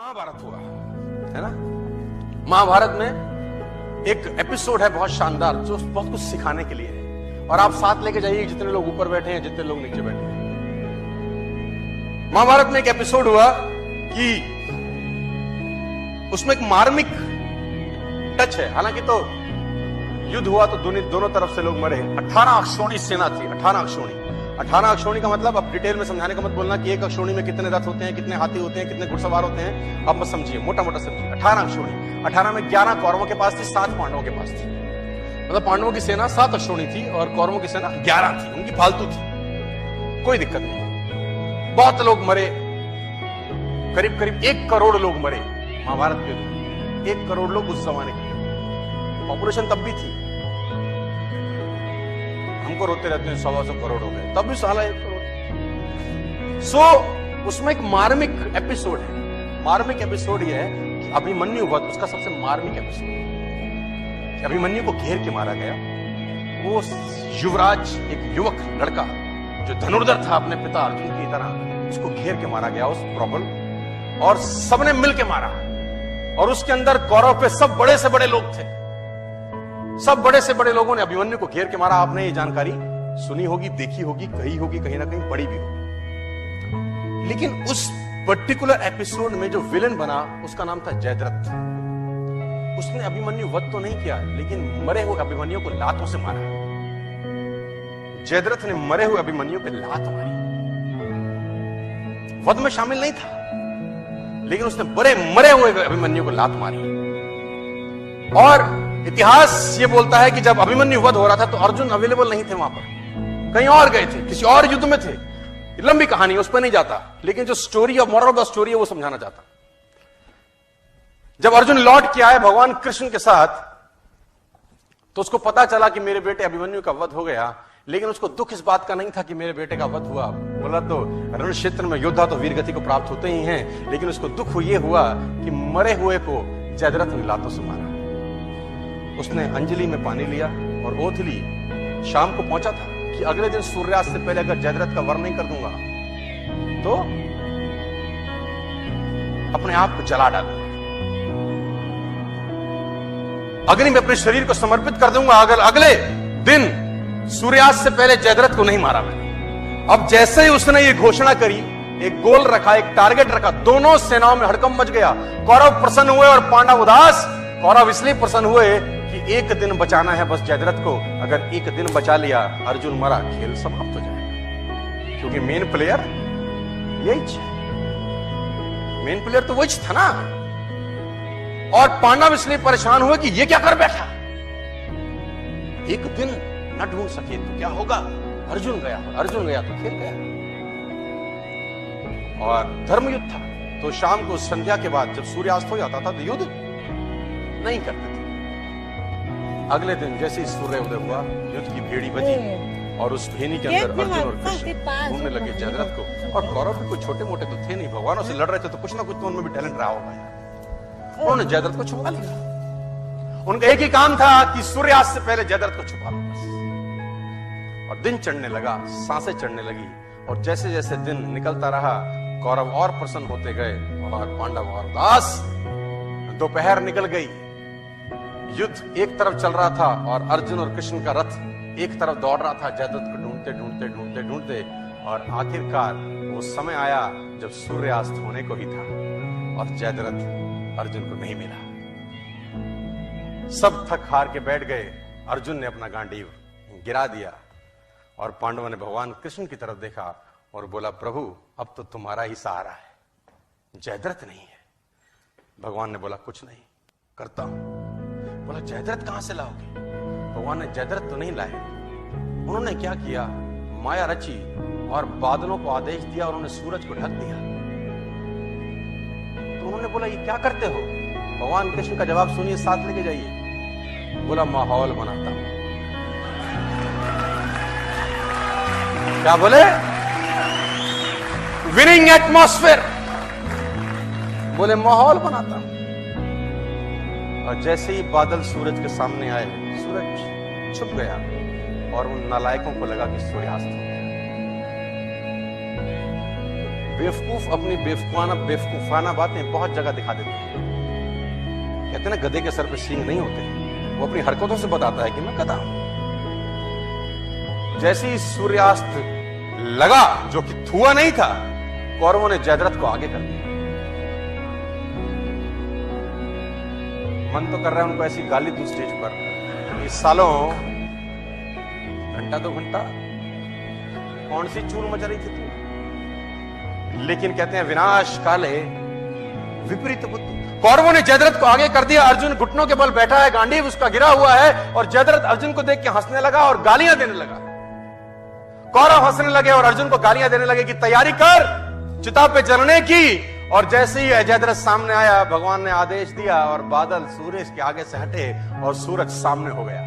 महाभारत हुआ है ना। महाभारत में एक एपिसोड है बहुत शानदार जो बहुत कुछ सिखाने के लिए है, और आप साथ लेके जाइए जितने लोग ऊपर बैठे हैं, जितने लोग नीचे बैठे हैं। महाभारत में एक एपिसोड हुआ कि उसमें एक मार्मिक टच है। हालांकि तो युद्ध हुआ तो दोनों तरफ से लोग मरे। 18 अक्षौणी सेना थी। 18 अक्षौणी का मतलब अब डिटेल में समझाने का मत बोलना कि एक अक्षौणी में कितने रथ होते हैं, कितने हाथी होते हैं, कितने घुड़सवार होते हैं, अब मत समझिए, मोटा मोटा समझिए। 18 अक्षौणी, 18 में 11 कौरवों के पास थी, 7 पांडवों के पास थी। मतलब पांडवों की सेना 7 अक्षौणी थी और कौरवों की सेना 11 थी। उनकी फालतू थी, कोई दिक्कत नहीं। बहुत लोग मरे, करीब करीब 1 करोड़ लोग मरे महाभारत के युद्ध। 1 करोड़ लोग उस जमाने के, पॉपुलेशन तब भी थी। हमको रोते रहते हैं 100 करोड़ हो गए, तब भी साला 1 करोड़। उसमें एक मार्मिक एपिसोड है। मार्मिक एपिसोड यह है कि अभिमन्यु वध उसका सबसे मार्मिक एपिसोड है कि अभिमन्यु को घेर के मारा गया। वो युवराज, एक युवक लड़का जो धनुर्धर था अपने पिता अर्जुन की तरह, उसको घेर के मारा गया उस प्रबल, और सबने मिल के मारा। और उसके अंदर कौरव पे सब बड़े से बड़े लोग थे। सब बड़े से बड़े लोगों ने अभिमन्यु को घेर के मारा। आपने ये जानकारी सुनी होगी, देखी होगी, कही होगी, कहीं ना कहीं पढ़ी भी होगी। लेकिन उस पर्टिकुलर एपिसोड में जो विलेन बना उसका नाम था जयद्रथ। उसने अभिमन्यु वध तो नहीं किया, लेकिन मरे हुए अभिमन्यु को लातों से मारा। जयद्रथ ने मरे हुए अभिमन्यु पे लात मारी। वध में शामिल नहीं था, लेकिन उसने मरे हुए अभिमन्यु को लात मारी। और इतिहास ये बोलता है कि जब अभिमन्यु वध हो रहा था तो अर्जुन अवेलेबल नहीं थे वहां पर, कहीं और गए थे, किसी और युद्ध में थे। लंबी कहानी, उस पर नहीं जाता, लेकिन जो story of moral of the story है वो समझाना चाहता। जब अर्जुन लौट के आए भगवान कृष्ण के साथ, तो उसको पता चला कि मेरे बेटे अभिमन्यु का वध हो गया। लेकिन उसको दुख इस बात का नहीं था कि मेरे बेटे का वध हुआ। बोला तो रण क्षेत्र में योद्धा तो वीर गति को प्राप्त होते ही हैं, लेकिन उसको दुख ये हुआ कि मरे हुए को जयद्रथ ने लातों से मारा। उसने अंजलि में पानी लिया और ओथ ली। शाम को पहुंचा था कि अगले दिन सूर्यास्त से पहले अगर जयद्रथ का वर्ण नहीं कर दूंगा तो अपने आप को जला डालूंगा, अग्नि में अपने शरीर को समर्पित कर दूंगा अगर अगले दिन सूर्यास्त से पहले जयद्रथ को नहीं मारा मैंने। अब जैसे ही उसने ये घोषणा करी, एक गोल रखा, एक टारगेट रखा, दोनों सेनाओं में हड़कंप मच गया। कौरव प्रसन्न हुए और पांडव उदास। कौरव इसलिए प्रसन्न हुए कि एक दिन बचाना है बस जयद्रथ को। अगर एक दिन बचा लिया, अर्जुन मरा, खेल समाप्त हो जाएगा, क्योंकि मेन प्लेयर यही है। मेन प्लेयर तो वही था ना। और पांडव इसलिए परेशान हुए कि ये क्या कर बैठा, एक दिन न ढूंढ सके तो क्या होगा। अर्जुन गया तो खेल गया। और धर्मयुद्ध था, तो शाम को संध्या के बाद जब सूर्यास्त हो जाता था तो युद्ध नहीं करते थे। अगले दिन जैसे ही सूर्य उदय हुआ, युद्ध की भेड़ी बजी और उस भेड़ी के अंदर अर्जुन और कृष्ण ढूंढने लगे जयद्रथ को। और कौरव भी कोई छोटे मोटे तो थे नहीं, भगवानों से लड़ रहे थे, तो कुछ ना कुछ तो उनमें भी टैलेंट रहा होगा। उन्होंने जयद्रथ को छुपा लिया। उनका एक ही काम था कि सूर्यास्त से पहले जयद्रथ को छुपा लो बस। और दिन चढ़ने लगा, सांसें चढ़ने लगी, और जैसे जैसे दिन निकलता रहा कौरव और प्रसन्न होते गए और पांडव और उदास। दोपहर निकल गई, युद्ध एक तरफ चल रहा था और अर्जुन और कृष्ण का रथ एक तरफ दौड़ रहा था जयद्रथ को ढूंढते। और आखिरकार वो समय आया जब सूर्यास्त होने को ही था और जयद्रथ अर्जुन को नहीं मिला। सब थक हार के बैठ गए। अर्जुन ने अपना गांडीव गिरा दिया और पांडवों ने भगवान कृष्ण की तरफ देखा और बोला, प्रभु अब तो तुम्हारा ही सहारा है, जयद्रथ नहीं है। भगवान ने बोला, कुछ नहीं, करता हूं। बोला, जयद्रथ कहां से लाओगे? भगवान ने जयद्रथ तो नहीं लाए। उन्होंने क्या किया, माया रची और बादलों को आदेश दिया, उन्होंने सूरज को ढक दिया। तो उन्होंने बोला, ये क्या करते हो? भगवान कृष्ण का जवाब सुनिए, साथ लेके जाइए। बोला, माहौल बनाता हूं। क्या बोले? Winning atmosphere. बोले, माहौल बनाता हूं। और जैसे ही बादल सूरज के सामने आए, सूरज छुप गया और उन नालायकों को लगा कि सूर्यास्त हो गया। बेवकूफ अपनी बेवकूफाना बातें बहुत जगह दिखा देते हैं। कहते हैं ना, गधे के सर पे सींग नहीं होते। वो अपनी हरकतों से बताता है कि मैं गधा हूं। जैसे ही सूर्यास्त लगा, जो कि हुआ नहीं था, कौरवों ने जयद्रथ को आगे कर दिया। मन तो कर रहा है उनको ऐसी गाली दूं स्टेज पर, इस सालों घंटा 2 घंटा कौन सी चूल मचा रही थी तू। लेकिन कहते हैं विनाश काले विपरीत बुद्धि। कौरवों ने जयद्रथ को आगे कर दिया। अर्जुन घुटनों के बल बैठा है, गांडीव उसका गिरा हुआ है, और जयद्रथ अर्जुन को देख के हंसने लगा और गालियां देने लगा। कौरव हंसने लगे और अर्जुन को गालियां देने लगे कि तैयारी कर चिता पे चलने की। और जैसे ही जयद्रथ सामने आया, भगवान ने आदेश दिया और बादल सूर्य के आगे से हटे और सूरज सामने हो गया।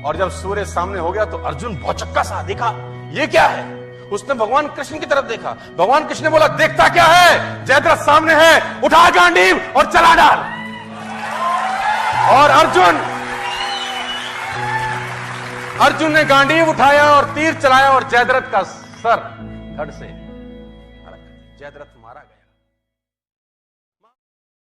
और जब सूर्य सामने हो गया तो अर्जुन भौचक्का सा देखा, ये क्या है। उसने भगवान कृष्ण की तरफ देखा। भगवान कृष्ण ने बोला, देखता क्या है, जयद्रथ सामने है, उठा गांडीव और चला डाल। और अर्जुन ने गांडीव उठाया और तीर चलाया और जयद्रथ का सर धड़ से अलग कर दिया। जयद्रथ मारा गया।